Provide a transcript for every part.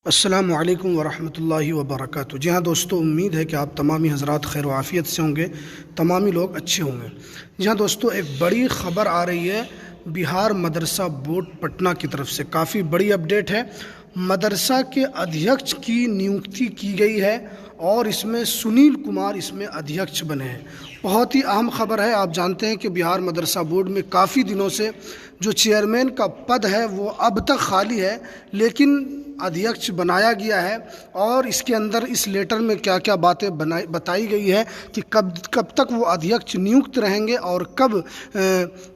अस्सलामु अलैकुम वरहमतुल्लाहि वबरकातुहू। जी हाँ दोस्तों, उम्मीद है कि आप तमामी हज़रात खैर व आफ़ियत से होंगे, तमामी लोग अच्छे होंगे। जी हाँ दोस्तों, एक बड़ी ख़बर आ रही है बिहार मदरसा बोर्ड पटना की तरफ से। काफ़ी बड़ी अपडेट है। मदरसा के अध्यक्ष की नियुक्ति की गई है और इसमें सुनील कुमार इसमें अध्यक्ष बने हैं। बहुत ही अहम खबर है। आप जानते हैं कि बिहार मदरसा बोर्ड में काफ़ी दिनों से जो चेयरमैन का पद है वो अब तक खाली है, लेकिन अध्यक्ष बनाया गया है। और इसके अंदर इस लेटर में क्या क्या बातें बताई गई है कि कब तक वो अध्यक्ष नियुक्त रहेंगे और कब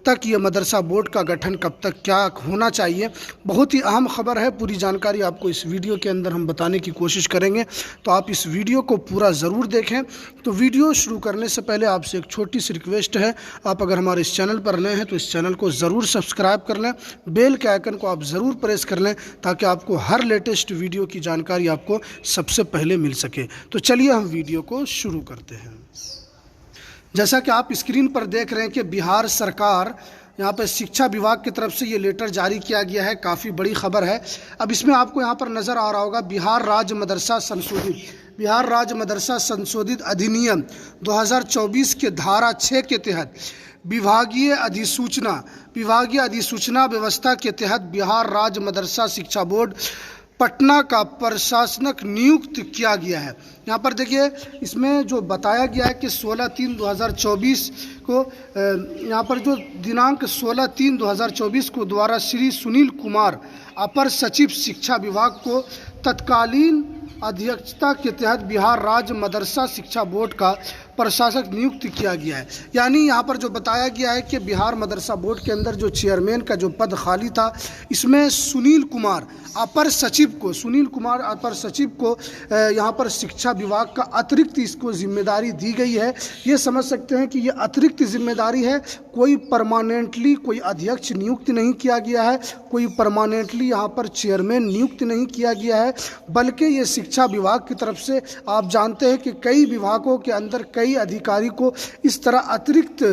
तक ये मदरसा बोर्ड का गठन कब तक क्या होना चाहिए। बहुत ही अहम खबर है। पूरी जानकारी आपको इस वीडियो के अंदर हम बताने की कोशिश करेंगे, तो आप इस वीडियो को पूरा ज़रूर देखें। तो वीडियो शुरू करने से पहले आपसे एक छोटी सी रिक्वेस्ट है, आप अगर हमारे इस चैनल पर नए हैं तो इस चैनल को ज़रूर सब्सक्राइब कर लें, बेल के आइकन को आप ज़रूर प्रेस कर लें ताकि आपको हर लेटेस्ट वीडियो की जानकारी आपको सबसे पहले मिल सके। तो चलिए हम वीडियो को शुरू करते हैं। जैसा कि आप स्क्रीन पर देख रहे हैं कि बिहार सरकार यहाँ पर शिक्षा विभाग की तरफ से ये लेटर जारी किया गया है। काफ़ी बड़ी खबर है। अब इसमें आपको यहाँ पर नज़र आ रहा होगा बिहार राज्य मदरसा संशोधित अधिनियम 2024 के धारा 6 के तहत विभागीय अधिसूचना व्यवस्था के तहत बिहार राज्य मदरसा शिक्षा बोर्ड पटना का प्रशासक नियुक्त किया गया है। यहाँ पर देखिए, इसमें जो बताया गया है कि 16/3/2024 को यहाँ पर जो दिनांक 16/3/2024 को द्वारा श्री सुनील कुमार अपर सचिव शिक्षा विभाग को तत्कालीन अध्यक्षता के तहत बिहार राज्य मदरसा शिक्षा बोर्ड का प्रशासक नियुक्त किया गया है। यानी यहाँ पर जो बताया गया है कि बिहार मदरसा बोर्ड के अंदर जो चेयरमैन का जो पद खाली था, इसमें सुनील कुमार अपर सचिव को यहाँ पर शिक्षा विभाग का अतिरिक्त इसको जिम्मेदारी दी गई है। ये समझ सकते हैं कि ये अतिरिक्त जिम्मेदारी है। कोई परमानेंटली कोई अध्यक्ष नियुक्त नहीं किया गया है, कोई परमानेंटली यहाँ पर चेयरमैन नियुक्त नहीं किया गया है, बल्कि ये शिक्षा विभाग की तरफ से आप जानते हैं कि कई विभागों के अंदर कई अधिकारी को इस तरह अतिरिक्त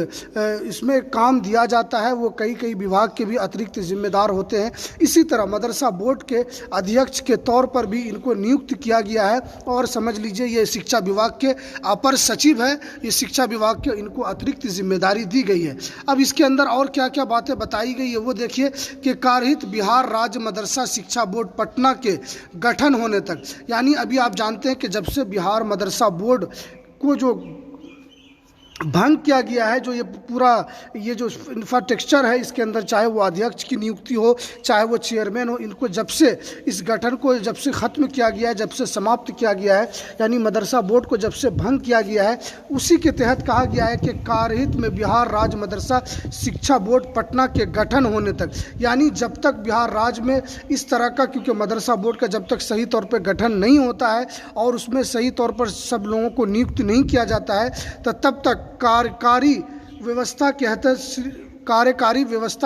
इसमें काम दिया जाता है। वो कई विभाग के भी अतिरिक्त जिम्मेदार होते हैं। इसी तरह मदरसा बोर्ड के अध्यक्ष के तौर पर भी इनको नियुक्त किया गया है। और समझ लीजिए ये शिक्षा विभाग के अपर सचिव है। ये शिक्षा विभाग के इनको अतिरिक्त जिम्मेदारी दी गई है। अब इसके अंदर और क्या क्या बातें बताई गई है वो देखिए कि कार्यहित बिहार राज्य मदरसा शिक्षा बोर्ड पटना के गठन होने तक, यानी अभी आप जानते हैं कि जब से बिहार मदरसा बोर्ड को जो भंग किया गया है, जो ये पूरा ये जो इंफ्रास्ट्रक्चर है इसके अंदर, चाहे वो अध्यक्ष की नियुक्ति हो चाहे वो चेयरमैन हो, इनको जब से इस गठन को जब से ख़त्म किया गया है, जब से समाप्त किया गया है, यानी मदरसा बोर्ड को जब से भंग किया गया है, उसी के तहत कहा गया है कि कार्यहित में बिहार राज्य मदरसा शिक्षा बोर्ड पटना के गठन होने तक, यानी जब तक बिहार राज्य में इस तरह का, क्योंकि मदरसा बोर्ड का जब तक सही तौर पर गठन नहीं होता है और उसमें सही तौर पर सब लोगों को नियुक्त नहीं किया जाता है, तो तब तक कार्यकारी व्यवस्था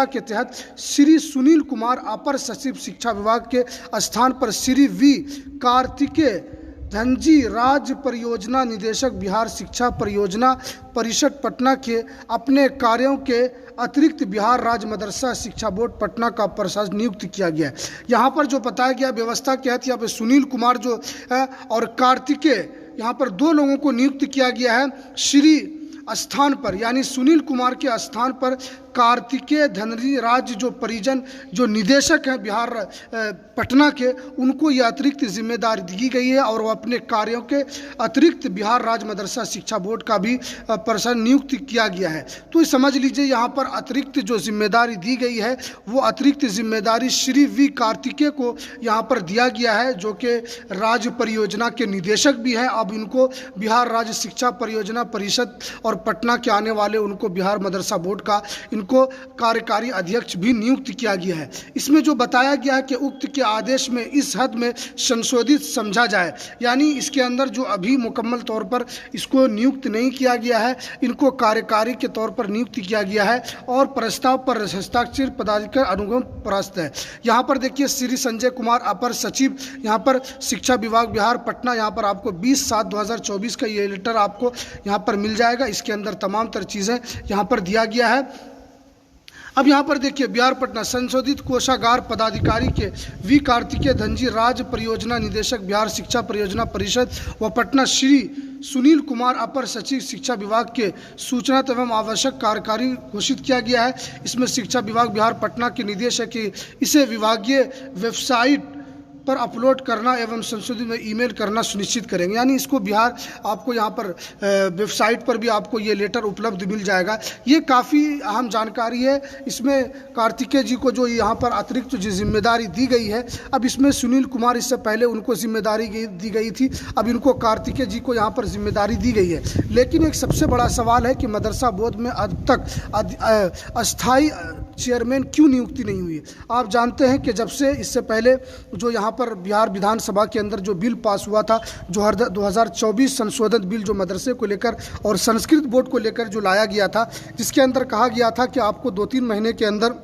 के तहत श्री सुनील कुमार अपर सचिव शिक्षा विभाग के स्थान पर श्री वी कार्तिकेय धनजी राज्य परियोजना निदेशक बिहार शिक्षा परियोजना परिषद पटना के अपने कार्यों के अतिरिक्त बिहार राज्य मदरसा शिक्षा बोर्ड पटना का प्रशासक नियुक्त किया गया है। यहाँ पर जो बताया गया व्यवस्था के तहत यहाँ पर सुनील कुमार जो है और कार्तिकेय, यहाँ पर दो लोगों को नियुक्त किया गया है। श्री स्थान पर, यानी सुनील कुमार के स्थान पर कार्तिकेय धनजी राज्य जो परिजन जो निदेशक हैं बिहार पटना के, उनको ये अतिरिक्त जिम्मेदारी दी गई है और वो अपने कार्यों के अतिरिक्त बिहार राज्य मदरसा शिक्षा बोर्ड का भी प्रशासक नियुक्त किया गया है। तो समझ लीजिए यहाँ पर अतिरिक्त जो जिम्मेदारी दी गई है वो अतिरिक्त जिम्मेदारी श्री वी कार्तिकेय को यहाँ पर दिया गया है, जो कि राज्य परियोजना के निदेशक भी हैं। अब इनको बिहार राज्य शिक्षा परियोजना परिषद और पटना के आने वाले उनको बिहार मदरसा बोर्ड का इनको कार्यकारी अध्यक्ष भी नियुक्त किया गया है। इसमें जो बताया गया है कि उक्त के आदेश में इस हद में संशोधित समझा जाए, यानी इसके अंदर जो अभी मुकम्मल तौर पर इसको नियुक्त नहीं किया गया है, इनको कार्यकारी के तौर पर नियुक्त किया गया है और प्रस्ताव पर हस्ताक्षर पदाधिकारी अनुगमन प्रस्त है। यहाँ पर देखिए श्री संजय कुमार अपर सचिव यहाँ पर शिक्षा विभाग बिहार पटना, यहाँ पर आपको 20/7/2024 का ये लेटर आपको यहाँ पर मिल जाएगा। इसके अंदर तमाम तरह चीज़ें यहाँ पर दिया गया है। अब यहाँ पर देखिए बिहार पटना संशोधित कोषागार पदाधिकारी के वी कार्तिकेय धनजी राज्य परियोजना निदेशक बिहार शिक्षा परियोजना परिषद व पटना श्री सुनील कुमार अपर सचिव शिक्षा विभाग के सूचना एवं आवश्यक कार्यकारी घोषित किया गया है। इसमें शिक्षा विभाग बिहार पटना के निर्देश है कि इसे विभागीय वेबसाइट पर अपलोड करना एवं संशोधित में ईमेल करना सुनिश्चित करेंगे। यानी इसको बिहार आपको यहाँ पर वेबसाइट पर भी आपको ये लेटर उपलब्ध मिल जाएगा। ये काफ़ी अहम जानकारी है। इसमें कार्तिकेय जी को जो यहाँ पर अतिरिक्त जो जिम्मेदारी दी गई है, अब इसमें सुनील कुमार इससे पहले उनको जिम्मेदारी दी गई थी, अब इनको कार्तिकेय जी को यहाँ पर जिम्मेदारी दी गई है। लेकिन एक सबसे बड़ा सवाल है कि मदरसा बोर्ड में अब तक अस्थायी चेयरमैन क्यों नियुक्ति नहीं हुई है। आप जानते हैं कि जब से इससे पहले जो यहाँ पर बिहार विधानसभा के अंदर जो बिल पास हुआ था, जो 2024 संशोधित बिल जो मदरसे को लेकर और संस्कृत बोर्ड को लेकर जो लाया गया था, जिसके अंदर कहा गया था कि आपको 2-3 महीने के अंदर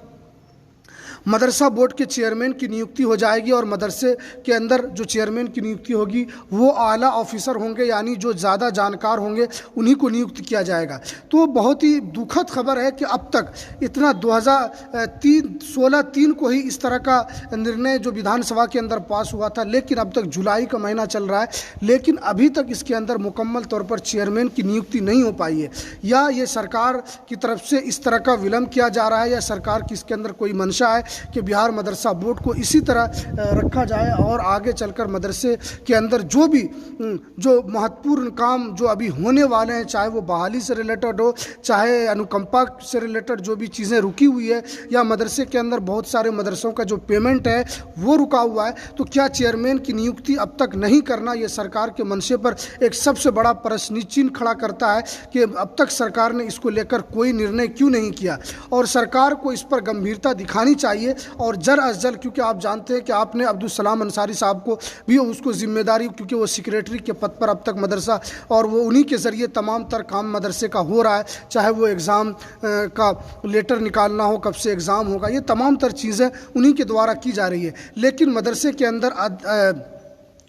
मदरसा बोर्ड के चेयरमैन की नियुक्ति हो जाएगी और मदरसे के अंदर जो चेयरमैन की नियुक्ति होगी वो आला ऑफिसर होंगे, यानी जो ज़्यादा जानकार होंगे उन्हीं को नियुक्त किया जाएगा। तो बहुत ही दुखद खबर है कि अब तक इतना 2016-3 को ही इस तरह का निर्णय जो विधानसभा के अंदर पास हुआ था, लेकिन अब तक जुलाई का महीना चल रहा है, लेकिन अभी तक इसके अंदर मुकम्मल तौर पर चेयरमैन की नियुक्ति नहीं हो पाई है। या ये सरकार की तरफ से इस तरह का विलम्ब किया जा रहा है, या सरकार की इसके अंदर कोई मंशा है कि बिहार मदरसा बोर्ड को इसी तरह रखा जाए और आगे चलकर मदरसे के अंदर जो भी जो महत्वपूर्ण काम जो अभी होने वाले हैं, चाहे वो बहाली से रिलेटेड हो, चाहे अनुकंपा से रिलेटेड जो भी चीज़ें रुकी हुई है, या मदरसे के अंदर बहुत सारे मदरसों का जो पेमेंट है वो रुका हुआ है, तो क्या चेयरमैन की नियुक्ति अब तक नहीं करना ये सरकार के मंशे पर एक सबसे बड़ा प्रश्न चिन्ह खड़ा करता है कि अब तक सरकार ने इसको लेकर कोई निर्णय क्यों नहीं किया। और सरकार को इस पर गंभीरता दिखानी चाहिए और जल्द अज जल्द, क्योंकि आप जानते हैं कि आपने अब्दुल सलाम अंसारी साहब को भी उसको जिम्मेदारी, क्योंकि वो सेक्रेटरी के पद पर अब तक मदरसा और वो उन्हीं के ज़रिए तमाम तर काम मदरसे का हो रहा है, चाहे वो एग्ज़ाम का लेटर निकालना हो, कब से एग्ज़ाम होगा, ये तमाम तर चीज़ें उन्हीं के द्वारा की जा रही है। लेकिन मदरसे के अंदर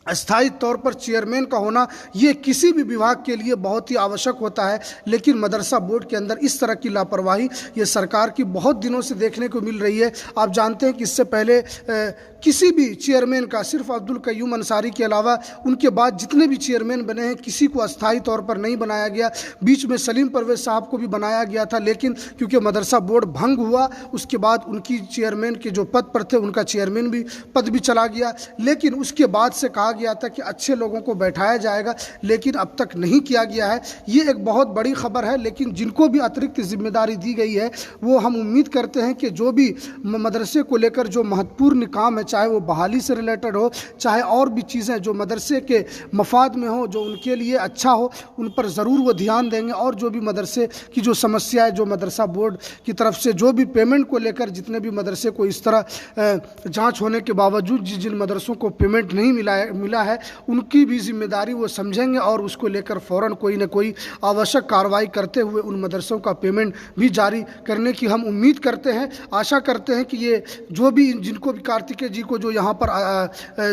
अस्थायी तौर पर चेयरमैन का होना ये किसी भी विभाग के लिए बहुत ही आवश्यक होता है, लेकिन मदरसा बोर्ड के अंदर इस तरह की लापरवाही ये सरकार की बहुत दिनों से देखने को मिल रही है। आप जानते हैं कि इससे पहले किसी भी चेयरमैन का, सिर्फ अब्दुल कयूम अंसारी के अलावा उनके बाद जितने भी चेयरमैन बने हैं, किसी को अस्थायी तौर पर नहीं बनाया गया। बीच में सलीम परवेज साहब को भी बनाया गया था, लेकिन क्योंकि मदरसा बोर्ड भंग हुआ, उसके बाद उनकी चेयरमैन के जो पद पर थे उनका चेयरमैन भी पद भी चला गया। लेकिन उसके बाद से कहा गया था कि अच्छे लोगों को बैठाया जाएगा, लेकिन अब तक नहीं किया गया है। ये एक बहुत बड़ी खबर है। लेकिन जिनको भी अतिरिक्त जिम्मेदारी दी गई है, वो हम उम्मीद करते हैं कि जो भी मदरसे को लेकर जो महत्वपूर्ण काम है, चाहे वो बहाली से रिलेटेड हो, चाहे और भी चीज़ें जो मदरसे के मफाद में हो, जो उनके लिए अच्छा हो, उन पर ज़रूर वो ध्यान देंगे। और जो भी मदरसे की जो समस्या है, जो मदरसा बोर्ड की तरफ से जो भी पेमेंट को लेकर जितने भी मदरसे को इस तरह जांच होने के बावजूद जिन मदरसों को पेमेंट नहीं मिला है, उनकी भी जिम्मेदारी वो समझेंगे और उसको लेकर फ़ौरन कोई न कोई आवश्यक कार्रवाई करते हुए उन मदरसों का पेमेंट भी जारी करने की हम उम्मीद करते हैं। आशा करते हैं कि ये जो भी जिनको भी कार्तिकेय जी को जो यहाँ पर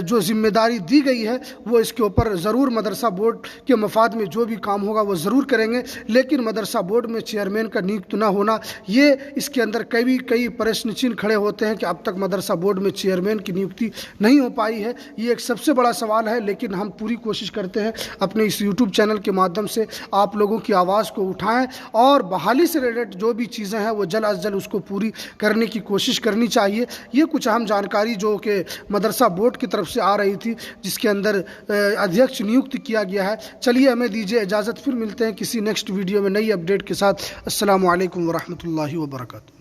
जो जिम्मेदारी दी गई है, वो इसके ऊपर ज़रूर मदरसा बोर्ड के मफाद में जो भी काम होगा वो ज़रूर करेंगे। लेकिन मदरसा बोर्ड में चेयरमैन का नियुक्त न होना, ये इसके अंदर कई प्रश्न चिन्ह खड़े होते हैं कि अब तक मदरसा बोर्ड में चेयरमैन की नियुक्ति नहीं हो पाई है। ये एक सबसे बड़ा सवाल है। लेकिन हम पूरी कोशिश करते हैं अपने इस YouTube चैनल के माध्यम से आप लोगों की आवाज़ को उठाएं और बहाली से रिलेटेड जो भी चीज़ें हैं वो जल्द अज जल्द उसको पूरी करने की कोशिश करनी चाहिए। ये कुछ अहम जानकारी जो कि मदरसा बोर्ड की तरफ से आ रही थी, जिसके अंदर अध्यक्ष नियुक्त किया गया है। चलिए हमें दीजिए इजाज़त, फिर मिलते हैं किसी नेक्स्ट वीडियो में नई अपडेट के साथ। अस्सलामु अलैकुम वरहमतुल्लाहि वबरकातुहू।